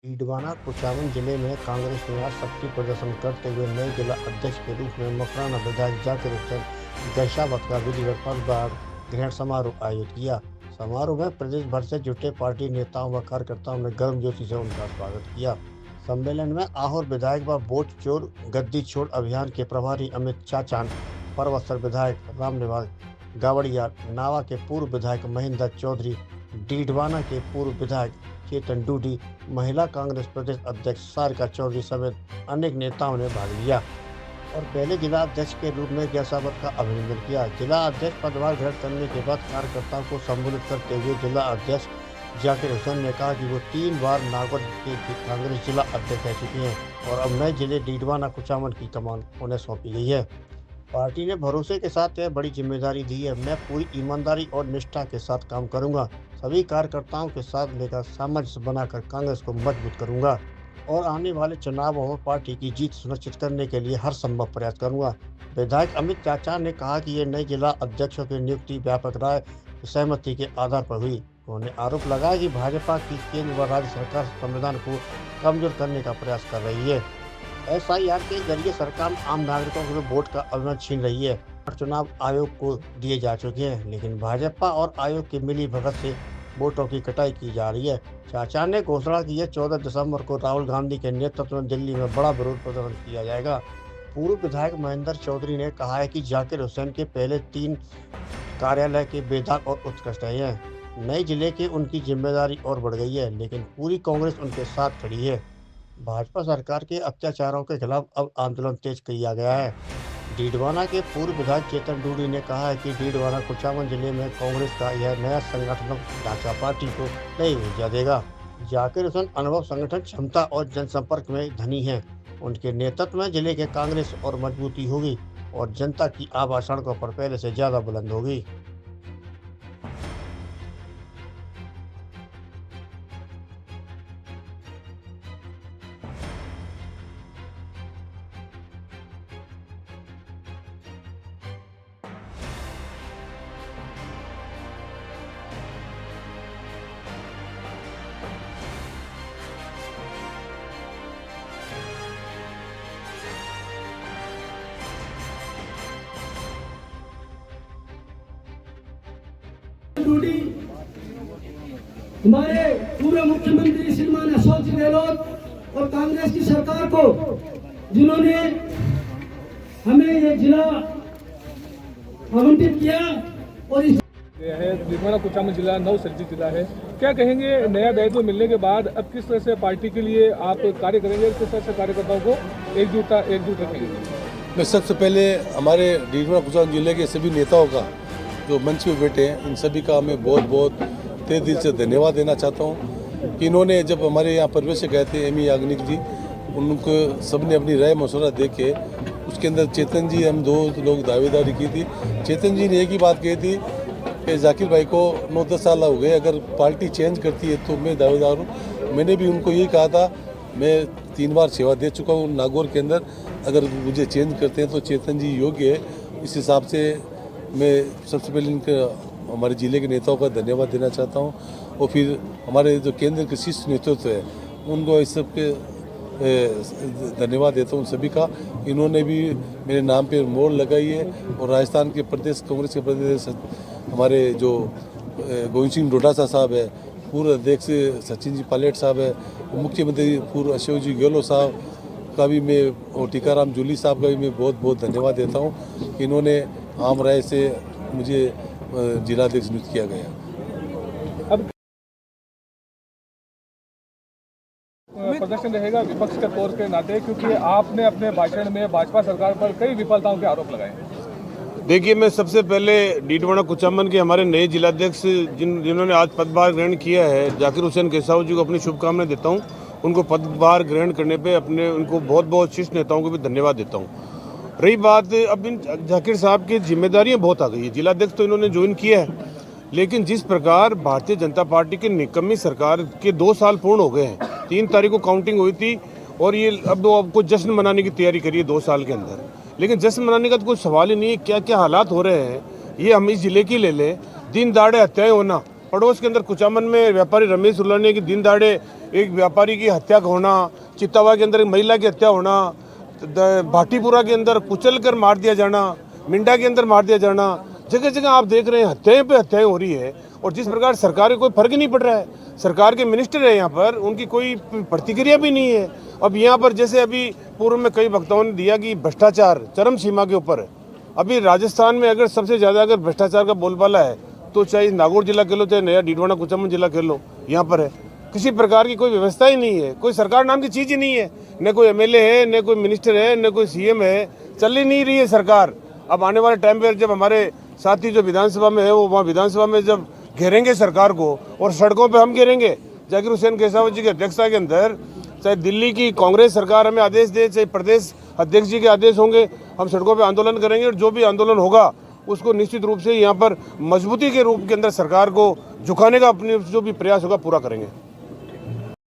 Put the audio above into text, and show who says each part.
Speaker 1: डीडवाना कुचामन जिले में कांग्रेस ने आज शक्ति प्रदर्शन करते हुए नए जिला अध्यक्ष के रूप में मकराना विधायक जाकिर हुसैन गैशावत का विधिवत पदभार ग्रहण समारोह आयोजित किया। समारोह में प्रदेश भर से जुटे पार्टी नेताओं व कार्यकर्ताओं ने गर्मजोशी से उनका स्वागत किया। सम्मेलन में आहोर विधायक व वोट चोर गद्दी छोड़ अभियान के प्रभारी अमित चाचान, परवसर विधायक रामनिवास गावड़िया, नावा के पूर्व विधायक महेंद्र चौधरी, डीडवाना के पूर्व विधायक चेतन डूडी, महिला कांग्रेस प्रदेश अध्यक्ष सारिका चौधरी समेत अनेक नेताओं ने भाग लिया और पहले जिला अध्यक्ष के रूप में गैसावत का अभिनंदन किया। जिला अध्यक्ष पदभार ग्रहण करने के बाद कार्यकर्ताओं को संबोधित करते हुए जिला अध्यक्ष जाकिर हुसैन ने कहा कि वो 3 बार नागौर के कांग्रेस जिला अध्यक्ष रह चुके हैं और अब नए जिले डीडवाना कुचामन की कमान उन्हें सौंपी गई है। पार्टी ने भरोसे के साथ यह बड़ी जिम्मेदारी दी है। मैं पूरी ईमानदारी और निष्ठा के साथ काम करूंगा। सभी कार्यकर्ताओं के साथ लेकर सामंजस्य बनाकर कांग्रेस को मजबूत करूंगा और आने वाले चुनावों में पार्टी की जीत सुनिश्चित करने के लिए हर संभव प्रयास करूंगा। विधायक अमित चाचा ने कहा कि ये नए जिला अध्यक्षों की नियुक्ति व्यापक राय सहमति के आधार पर हुई। उन्होंने आरोप लगाया कि भाजपा की केंद्र व राज्य सरकार संविधान को कमजोर करने का प्रयास कर रही है। एसआईआर के जरिए सरकार आम नागरिकों से वोट का अधिकार छीन रही है। चुनाव आयोग को दिए जा चुके हैं, लेकिन भाजपा और आयोग की मिली भगत से वोटों की कटाई की जा रही है। चाचा ने घोषणा की है 14 दिसंबर को राहुल गांधी के नेतृत्व में दिल्ली में बड़ा विरोध प्रदर्शन किया जाएगा। पूर्व विधायक महेंद्र चौधरी ने कहा है कि जाकिर हुसैन के पहले 3 कार्यालय के बेदाग और उत्कृष्ट रहे हैं। नए जिले की उनकी जिम्मेदारी और बढ़ गई है, लेकिन पूरी कांग्रेस उनके साथ खड़ी है। भाजपा सरकार के अत्याचारों के खिलाफ अब आंदोलन तेज किया गया है। डीडवाना के पूर्व विधायक चेतन डूडी ने कहा है कि डीडवाना कुचामन जिले में कांग्रेस का यह नया संगठन ढांचा पार्टी को नई ऊर्जा देगा। जाकिर हुसैन अनुभव, संगठन क्षमता और जनसंपर्क में धनी हैं। उनके नेतृत्व में जिले के कांग्रेस और मजबूती होगी और जनता की आवाज सड़कों पर पहले से ज्यादा बुलंद होगी।
Speaker 2: डूडी, हमारे पूर्व मुख्यमंत्री श्रीमान अशोक गहलोत और कांग्रेस की सरकार को, जिन्होंने हमें ये जिला आवंटित किया और इस
Speaker 3: है डीडवाना कुचामन जिला नवसर्जित जिला है। क्या कहेंगे, नया दायित्व मिलने के बाद अब किस तरह से पार्टी के लिए आप कार्य करेंगे, किस तरह से कार्यकर्ताओं को एकजुट रखेंगे?
Speaker 4: मैं सबसे पहले हमारे डीडवाना कुचामन जिले के सभी नेताओं का जो मंच पे बैठे हैं, इन सभी का मैं बहुत बहुत तहे दिल से धन्यवाद देना चाहता हूँ कि इन्होंने जब हमारे यहाँ प्रवेश गए थे एम याग्निक जी, उनको सबने अपनी राय मशवरा दे के उसके अंदर चेतन जी, हम 2 लोग दावेदारी की थी। चेतन जी ने एक ही बात कही थी कि जाकिर भाई को 9-10 साल हो गए, अगर पार्टी चेंज करती है तो मैं दावेदार हूँ। मैंने भी उनको यही कहा था, मैं 3 बार सेवा दे चुका हूँ नागौर के अंदर, अगर मुझे चेंज करते हैं तो चेतन जी योग्य है। इस हिसाब से मैं सबसे पहले इनके हमारे ज़िले के नेताओं का धन्यवाद देना चाहता हूँ और फिर हमारे जो केंद्र के शीर्ष नेतृत्व है उनको इस सब के धन्यवाद देता हूँ सभी का। इन्होंने भी मेरे नाम पे मोहर लगाई है और राजस्थान के प्रदेश कांग्रेस के प्रदेश हमारे जो गोविंद सिंह डोटासरा साहब है, पूर्व अध्यक्ष सचिन जी पायलट साहब है, मुख्यमंत्री पूर्व अशोक जी गहलोत साहब का भी मैं और टीकाराम जूली साहब का भी मैं बहुत बहुत धन्यवाद देता हूँ कि इन्होंने आम राय से मुझे जिलाध्यक्ष नियुक्त किया गया।
Speaker 3: अब प्रदर्शन रहेगा विपक्ष के तौर के नाते, क्योंकि आपने अपने भाषण में भाजपा सरकार पर कई विफलताओं के आरोप लगाए।
Speaker 5: देखिए, मैं सबसे पहले डीडवाना कुचामन के हमारे नए जिलाध्यक्ष जिन्होंने आज पदभार ग्रहण किया है, जाकिर हुसैन गैसावत जी को अपनी शुभकामनाएं देता हूं। उनको पदभार ग्रहण करने पे उनको बहुत बहुत शीर्ष नेताओं को भी धन्यवाद देता हूं। रही बात, अब इन जाकिर साहब की जिम्मेदारियां बहुत आ गई है। जिलाध्यक्ष तो इन्होंने ज्वाइन किया है, लेकिन जिस प्रकार भारतीय जनता पार्टी की निकम्मी सरकार के 2 साल पूर्ण हो गए हैं, 3 तारीख को काउंटिंग हुई थी और ये अब आपको जश्न मनाने की तैयारी करी है 2 साल के अंदर, लेकिन जश्न मनाने का तो कोई सवाल ही नहीं है। क्या क्या हालात हो रहे हैं ये हम इस जिले की ले लें। दिन दाड़े हत्याएं होना, पड़ोस के अंदर कुचामन में व्यापारी रमेश उल्लानी की दिन दहाड़े एक व्यापारी की हत्या का होना, चित्तावा के अंदर एक महिला की हत्या होना, भाटीपुरा के अंदर कुचल कर मार दिया जाना, मिंडा के अंदर मार दिया जाना, जगह जगह आप देख रहे हैं हत्याएं पे हत्याएं हो रही है। और जिस प्रकार सरकार को कोई फर्क ही नहीं पड़ रहा है, सरकार के मिनिस्टर है यहाँ पर, उनकी कोई प्रतिक्रिया भी नहीं है। अब यहाँ पर जैसे अभी पूर्व में कई वक्ताओं ने दिया कि भ्रष्टाचार चरम सीमा के ऊपर है। अभी राजस्थान में अगर सबसे ज़्यादा अगर भ्रष्टाचार का बोलबाला है तो चाहे नागौर जिला कह लो, चाहे नया डीडवाना कुचामन जिला कह लो, यहाँ पर है। किसी प्रकार की कोई व्यवस्था ही नहीं है, कोई सरकार नाम की चीज़ ही नहीं है, न कोई एमएलए है, न कोई मिनिस्टर है, न कोई सीएम है, चल ही नहीं रही है सरकार। अब आने वाले टाइम पर जब हमारे साथी जो विधानसभा में है वो वहाँ विधानसभा में जब घेरेंगे सरकार को और सड़कों पे हम घेरेंगे, जाकिर हुसैन केसावत जी की अध्यक्षता के अंदर, चाहे दिल्ली की कांग्रेस सरकार हमें आदेश दे, चाहे प्रदेश अध्यक्ष जी के आदेश होंगे, हम सड़कों पे आंदोलन करेंगे। और जो भी आंदोलन होगा उसको निश्चित रूप से यहाँ पर मजबूती के रूप के अंदर सरकार को झुकाने का अपने जो भी प्रयास होगा पूरा करेंगे।